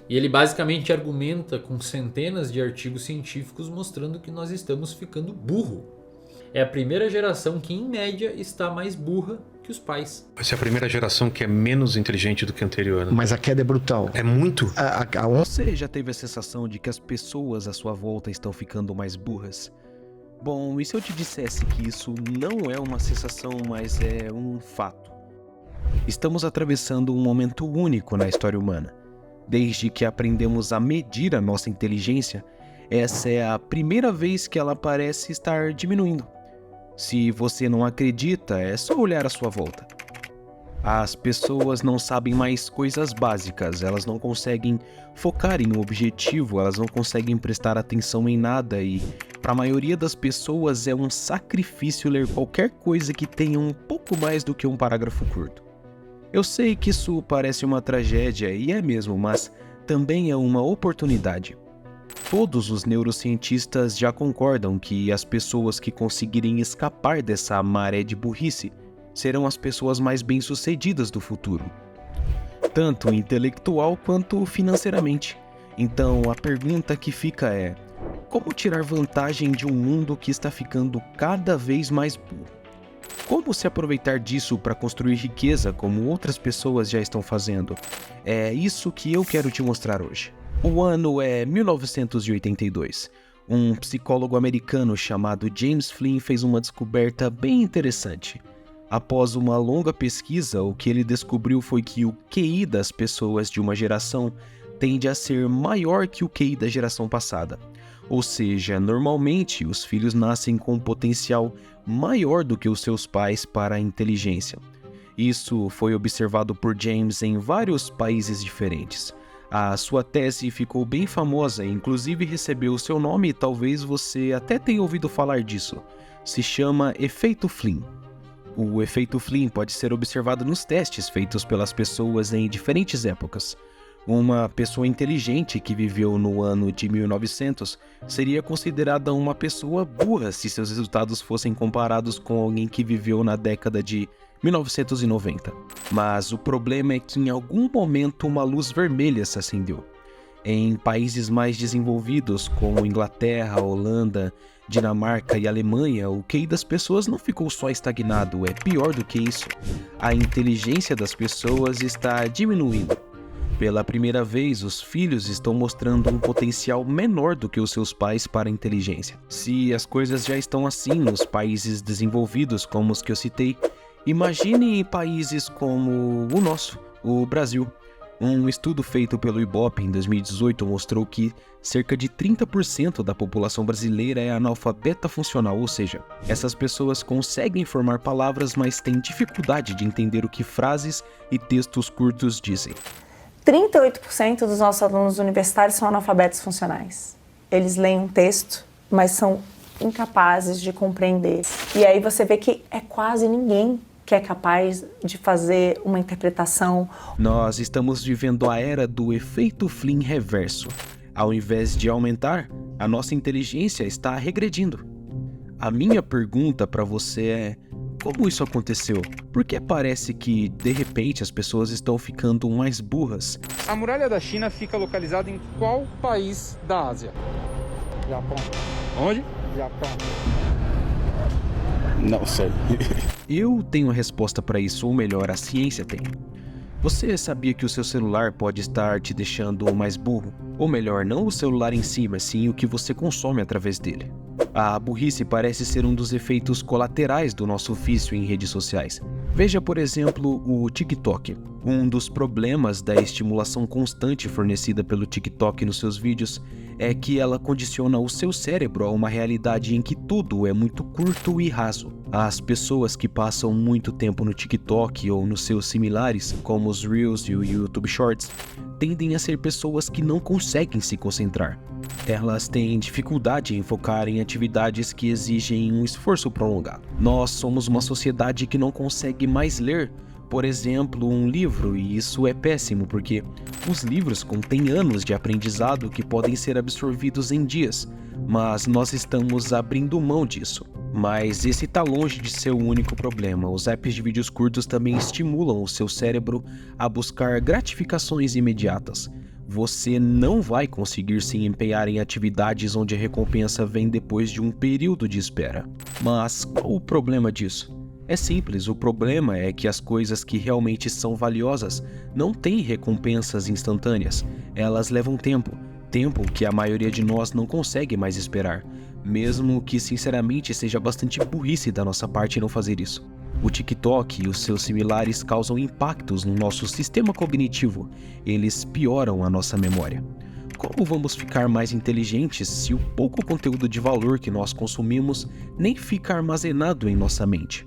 E ele basicamente argumenta com centenas de artigos científicos mostrando que nós estamos ficando burro. É a primeira geração que, em média, está mais burra que os pais. Essa é a primeira geração que é menos inteligente do que a anterior, né? Mas a queda é brutal. É muito. Você já teve a sensação de que as pessoas à sua volta estão ficando mais burras? Bom, e se eu te dissesse que isso não é uma sensação, mas é um fato? Estamos atravessando um momento único na história humana. Desde que aprendemos a medir a nossa inteligência, essa é a primeira vez que ela parece estar diminuindo. Se você não acredita, é só olhar à sua volta. As pessoas não sabem mais coisas básicas, elas não conseguem focar em um objetivo, elas não conseguem prestar atenção em nada e, para a maioria das pessoas, é um sacrifício ler qualquer coisa que tenha um pouco mais do que um parágrafo curto. Eu sei que isso parece uma tragédia, e é mesmo, mas também é uma oportunidade. Todos os neurocientistas já concordam que as pessoas que conseguirem escapar dessa maré de burrice serão as pessoas mais bem-sucedidas do futuro, tanto intelectual quanto financeiramente. Então a pergunta que fica é: como tirar vantagem de um mundo que está ficando cada vez mais burro? Como se aproveitar disso para construir riqueza como outras pessoas já estão fazendo? É isso que eu quero te mostrar hoje. O ano é 1982. Um psicólogo americano chamado James Flynn fez uma descoberta bem interessante. Após uma longa pesquisa, o que ele descobriu foi que o QI das pessoas de uma geração tende a ser maior que o QI da geração passada. Ou seja, normalmente os filhos nascem com um potencial maior do que os seus pais para a inteligência. Isso foi observado por James em vários países diferentes. A sua tese ficou bem famosa e inclusive recebeu o seu nome e talvez você até tenha ouvido falar disso. Se chama Efeito Flynn. O efeito Flynn pode ser observado nos testes feitos pelas pessoas em diferentes épocas. Uma pessoa inteligente que viveu no ano de 1900 seria considerada uma pessoa burra se seus resultados fossem comparados com alguém que viveu na década de 1990. Mas o problema é que em algum momento uma luz vermelha se acendeu. Em países mais desenvolvidos como Inglaterra, Holanda, Dinamarca e Alemanha, o QI das pessoas não ficou só estagnado, é pior do que isso. A inteligência das pessoas está diminuindo. Pela primeira vez, os filhos estão mostrando um potencial menor do que os seus pais para a inteligência. Se as coisas já estão assim nos países desenvolvidos como os que eu citei, imagine em países como o nosso, o Brasil. Um estudo feito pelo Ibope em 2018 mostrou que cerca de 30% da população brasileira é analfabeta funcional, ou seja, essas pessoas conseguem formar palavras, mas têm dificuldade de entender o que frases e textos curtos dizem. 38% dos nossos alunos universitários são analfabetos funcionais. Eles leem um texto, mas são incapazes de compreender. E aí você vê que é quase ninguém que é capaz de fazer uma interpretação. Nós estamos vivendo a era do efeito Flynn reverso. Ao invés de aumentar, a nossa inteligência está regredindo. A minha pergunta para você é: como isso aconteceu? Por que parece que, de repente, as pessoas estão ficando mais burras? A muralha da China fica localizada em qual país da Ásia? Japão. Onde? Japão. Não sei. Eu tenho a resposta para isso, ou melhor, a ciência tem. Você sabia que o seu celular pode estar te deixando mais burro? Ou melhor, não o celular em si, mas sim o que você consome através dele. A burrice parece ser um dos efeitos colaterais do nosso vício em redes sociais. Veja, por exemplo, o TikTok. Um dos problemas da estimulação constante fornecida pelo TikTok nos seus vídeos é que ela condiciona o seu cérebro a uma realidade em que tudo é muito curto e raso. As pessoas que passam muito tempo no TikTok ou nos seus similares, como os Reels e o YouTube Shorts, tendem a ser pessoas que não conseguem se concentrar. Elas têm dificuldade em focar em atividades que exigem um esforço prolongado. Nós somos uma sociedade que não consegue mais ler, por exemplo, um livro, e isso é péssimo porque os livros contêm anos de aprendizado que podem ser absorvidos em dias, mas nós estamos abrindo mão disso. Mas esse está longe de ser o único problema. Os apps de vídeos curtos também estimulam o seu cérebro a buscar gratificações imediatas. Você não vai conseguir se empenhar em atividades onde a recompensa vem depois de um período de espera. Mas qual o problema disso? É simples, o problema é que as coisas que realmente são valiosas não têm recompensas instantâneas. Elas levam tempo que a maioria de nós não consegue mais esperar, mesmo que sinceramente seja bastante burrice da nossa parte não fazer isso. O TikTok e os seus similares causam impactos no nosso sistema cognitivo, eles pioram a nossa memória. Como vamos ficar mais inteligentes se o pouco conteúdo de valor que nós consumimos nem fica armazenado em nossa mente?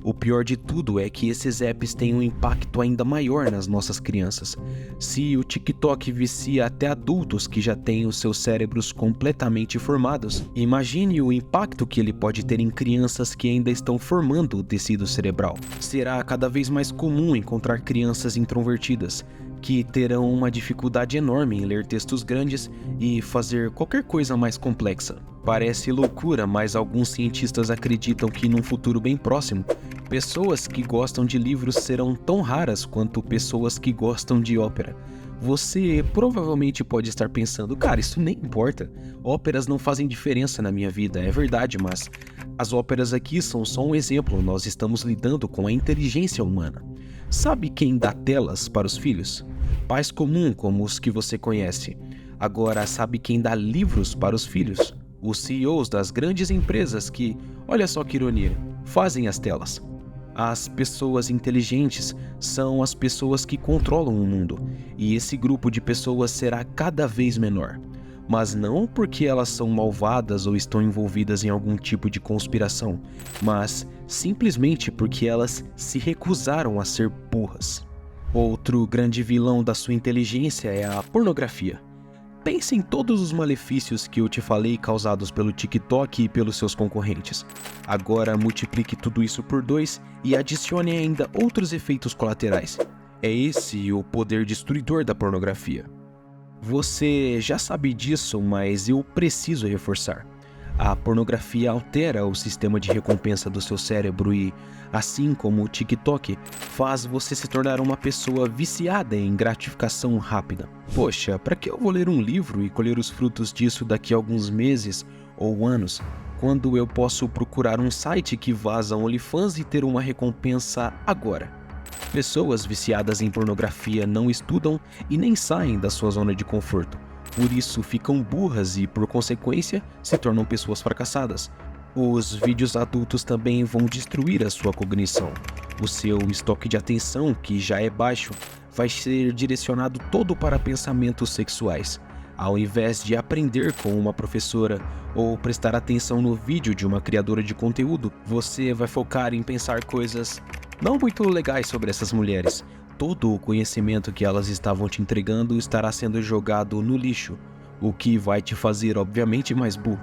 O pior de tudo é que esses apps têm um impacto ainda maior nas nossas crianças. Se o TikTok vicia até adultos que já têm os seus cérebros completamente formados, imagine o impacto que ele pode ter em crianças que ainda estão formando o tecido cerebral. Será cada vez mais comum encontrar crianças introvertidas, que terão uma dificuldade enorme em ler textos grandes e fazer qualquer coisa mais complexa. Parece loucura, mas alguns cientistas acreditam que num futuro bem próximo, pessoas que gostam de livros serão tão raras quanto pessoas que gostam de ópera. Você provavelmente pode estar pensando, cara, isso nem importa, óperas não fazem diferença na minha vida, é verdade, mas as óperas aqui são só um exemplo, nós estamos lidando com a inteligência humana. Sabe quem dá telas para os filhos? Pais comuns como os que você conhece. Agora, sabe quem dá livros para os filhos? Os CEOs das grandes empresas que, olha só que ironia, fazem as telas. As pessoas inteligentes são as pessoas que controlam o mundo, e esse grupo de pessoas será cada vez menor. Mas não porque elas são malvadas ou estão envolvidas em algum tipo de conspiração, mas simplesmente porque elas se recusaram a ser burras. Outro grande vilão da sua inteligência é a pornografia. Pense em todos os malefícios que eu te falei causados pelo TikTok e pelos seus concorrentes. Agora multiplique tudo isso por 2 e adicione ainda outros efeitos colaterais. É esse o poder destruidor da pornografia. Você já sabe disso, mas eu preciso reforçar. A pornografia altera o sistema de recompensa do seu cérebro e, assim como o TikTok, faz você se tornar uma pessoa viciada em gratificação rápida. Poxa, para que eu vou ler um livro e colher os frutos disso daqui a alguns meses ou anos, quando eu posso procurar um site que vaza OnlyFans e ter uma recompensa agora? Pessoas viciadas em pornografia não estudam e nem saem da sua zona de conforto. Por isso ficam burras e, por consequência, se tornam pessoas fracassadas. Os vídeos adultos também vão destruir a sua cognição. O seu estoque de atenção, que já é baixo, vai ser direcionado todo para pensamentos sexuais. Ao invés de aprender com uma professora ou prestar atenção no vídeo de uma criadora de conteúdo, você vai focar em pensar coisas não muito legais sobre essas mulheres. Todo o conhecimento que elas estavam te entregando estará sendo jogado no lixo, o que vai te fazer obviamente mais burro.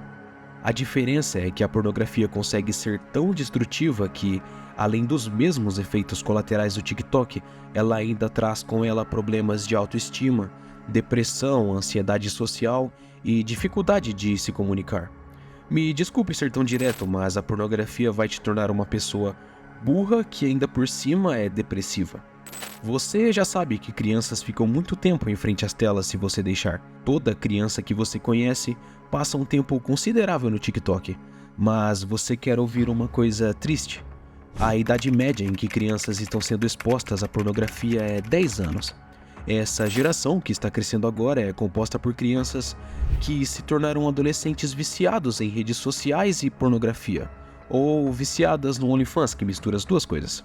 A diferença é que a pornografia consegue ser tão destrutiva que, além dos mesmos efeitos colaterais do TikTok, ela ainda traz com ela problemas de autoestima, depressão, ansiedade social e dificuldade de se comunicar. Me desculpe ser tão direto, mas a pornografia vai te tornar uma pessoa burra que ainda por cima é depressiva. Você já sabe que crianças ficam muito tempo em frente às telas se você deixar. Toda criança que você conhece passa um tempo considerável no TikTok. Mas você quer ouvir uma coisa triste? A idade média em que crianças estão sendo expostas à pornografia é 10 anos. Essa geração que está crescendo agora é composta por crianças que se tornaram adolescentes viciados em redes sociais e pornografia, ou viciadas no OnlyFans, que mistura as duas coisas.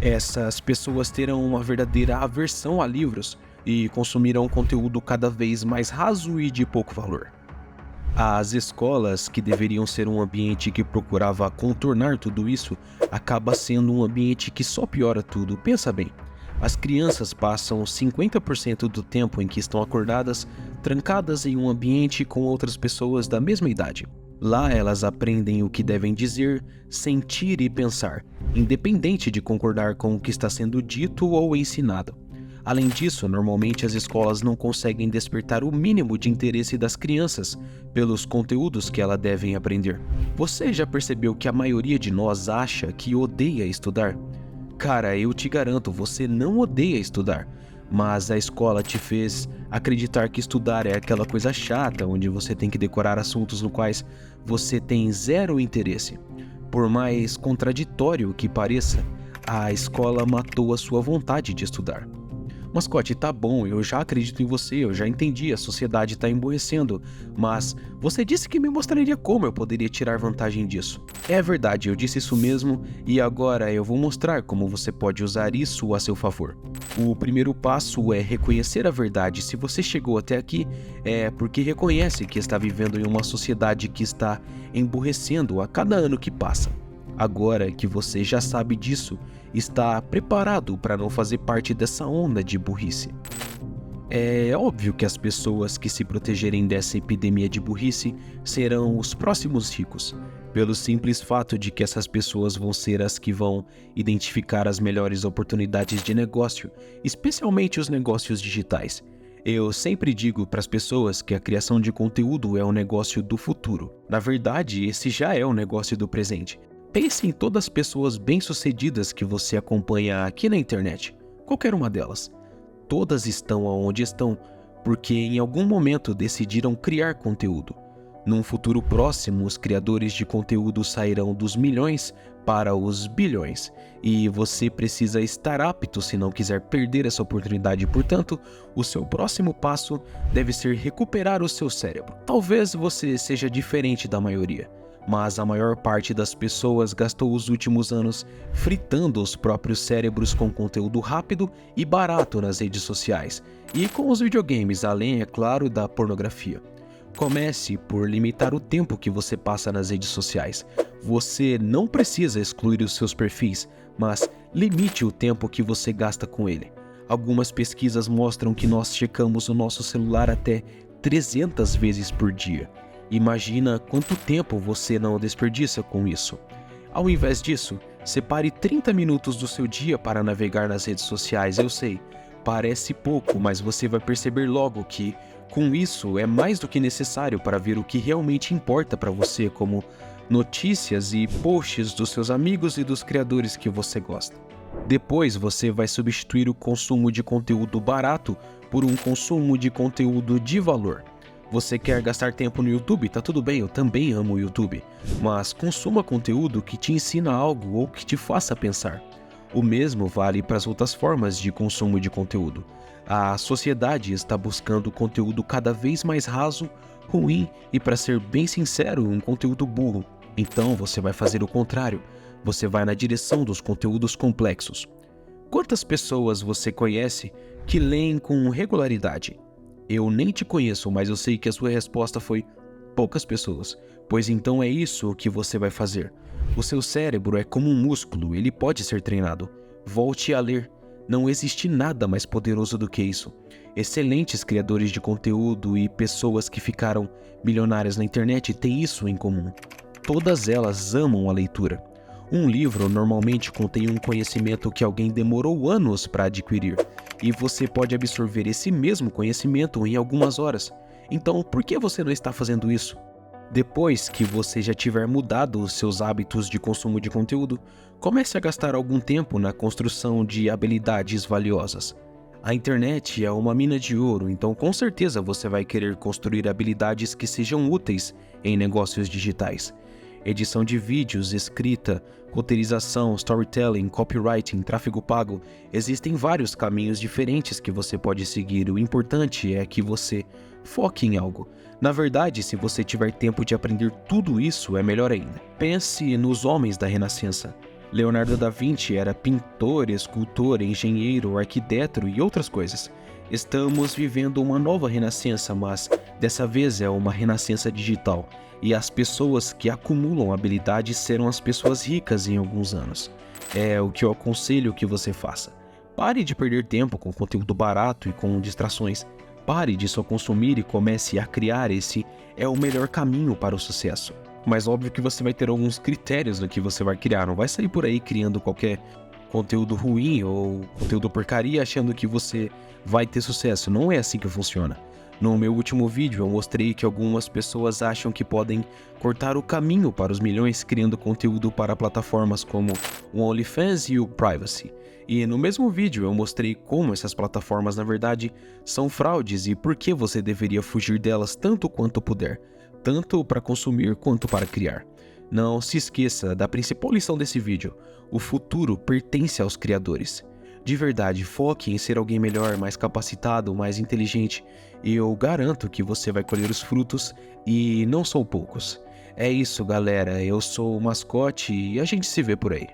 Essas pessoas terão uma verdadeira aversão a livros e consumirão conteúdo cada vez mais raso e de pouco valor. As escolas, que deveriam ser um ambiente que procurava contornar tudo isso, acaba sendo um ambiente que só piora tudo. Pensa bem, as crianças passam 50% do tempo em que estão acordadas, trancadas em um ambiente com outras pessoas da mesma idade. Lá elas aprendem o que devem dizer, sentir e pensar, independente de concordar com o que está sendo dito ou ensinado. Além disso, normalmente as escolas não conseguem despertar o mínimo de interesse das crianças pelos conteúdos que elas devem aprender. Você já percebeu que a maioria de nós acha que odeia estudar? Cara, eu te garanto, você não odeia estudar, mas a escola te fez acreditar que estudar é aquela coisa chata, onde você tem que decorar assuntos no quais você tem zero interesse. Por mais contraditório que pareça, a escola matou a sua vontade de estudar. Mascote, tá bom, eu já acredito em você, eu já entendi, a sociedade tá emburrecendo, mas você disse que me mostraria como eu poderia tirar vantagem disso. É verdade, eu disse isso mesmo, e agora eu vou mostrar como você pode usar isso a seu favor. O primeiro passo é reconhecer a verdade. Se você chegou até aqui, é porque reconhece que está vivendo em uma sociedade que está emburrecendo a cada ano que passa. Agora que você já sabe disso, está preparado para não fazer parte dessa onda de burrice. É óbvio que as pessoas que se protegerem dessa epidemia de burrice serão os próximos ricos, pelo simples fato de que essas pessoas vão ser as que vão identificar as melhores oportunidades de negócio, especialmente os negócios digitais. Eu sempre digo para as pessoas que a criação de conteúdo é um negócio do futuro. Na verdade, esse já é um negócio do presente. Pense em todas as pessoas bem-sucedidas que você acompanha aqui na internet, qualquer uma delas. Todas estão onde estão porque em algum momento decidiram criar conteúdo. Num futuro próximo, os criadores de conteúdo sairão dos milhões para os bilhões, e você precisa estar apto se não quiser perder essa oportunidade. Portanto, o seu próximo passo deve ser recuperar o seu cérebro. Talvez você seja diferente da maioria, mas a maior parte das pessoas gastou os últimos anos fritando os próprios cérebros com conteúdo rápido e barato nas redes sociais e com os videogames, além, é claro, da pornografia. Comece por limitar o tempo que você passa nas redes sociais. Você não precisa excluir os seus perfis, mas limite o tempo que você gasta com ele. Algumas pesquisas mostram que nós checamos o nosso celular até 300 vezes por dia. Imagina quanto tempo você não desperdiça com isso. Ao invés disso, separe 30 minutos do seu dia para navegar nas redes sociais. Eu sei, parece pouco, mas você vai perceber logo que, com isso, é mais do que necessário para ver o que realmente importa para você, como notícias e posts dos seus amigos e dos criadores que você gosta. Depois você vai substituir o consumo de conteúdo barato por um consumo de conteúdo de valor. Você quer gastar tempo no YouTube? Tá tudo bem, eu também amo o YouTube. Mas consuma conteúdo que te ensina algo ou que te faça pensar. O mesmo vale para as outras formas de consumo de conteúdo. A sociedade está buscando conteúdo cada vez mais raso, ruim e, para ser bem sincero, um conteúdo burro. Então você vai fazer o contrário. Você vai na direção dos conteúdos complexos. Quantas pessoas você conhece que leem com regularidade? Eu nem te conheço, mas eu sei que a sua resposta foi poucas pessoas. Pois então é isso que você vai fazer. O seu cérebro é como um músculo, ele pode ser treinado. Volte a ler. Não existe nada mais poderoso do que isso. Excelentes criadores de conteúdo e pessoas que ficaram milionárias na internet têm isso em comum. Todas elas amam a leitura. Um livro normalmente contém um conhecimento que alguém demorou anos para adquirir, e você pode absorver esse mesmo conhecimento em algumas horas. Então, por que você não está fazendo isso? Depois que você já tiver mudado os seus hábitos de consumo de conteúdo, comece a gastar algum tempo na construção de habilidades valiosas. A internet é uma mina de ouro, então com certeza você vai querer construir habilidades que sejam úteis em negócios digitais. Edição de vídeos, escrita, roteirização, storytelling, copywriting, tráfego pago. Existem vários caminhos diferentes que você pode seguir. O importante é que você foque em algo. Na verdade, se você tiver tempo de aprender tudo isso, é melhor ainda. Pense nos homens da Renascença. Leonardo da Vinci era pintor, escultor, engenheiro, arquiteto e outras coisas. Estamos vivendo uma nova renascença, mas dessa vez é uma renascença digital. E as pessoas que acumulam habilidades serão as pessoas ricas em alguns anos. É o que eu aconselho que você faça. Pare de perder tempo com conteúdo barato e com distrações. Pare de só consumir e comece a criar. Esse é o melhor caminho para o sucesso. Mas óbvio que você vai ter alguns critérios no que você vai criar. Não vai sair por aí criando qualquer conteúdo ruim ou conteúdo porcaria achando que você vai ter sucesso. Não é assim que funciona. No meu último vídeo eu mostrei que algumas pessoas acham que podem cortar o caminho para os milhões criando conteúdo para plataformas como o OnlyFans e o Privacy. E no mesmo vídeo eu mostrei como essas plataformas na verdade são fraudes e por que você deveria fugir delas tanto quanto puder, tanto para consumir quanto para criar. Não se esqueça da principal lição desse vídeo: o futuro pertence aos criadores. De verdade, foque em ser alguém melhor, mais capacitado, mais inteligente, e eu garanto que você vai colher os frutos, e não são poucos. É isso, galera, eu sou o Mascote e a gente se vê por aí.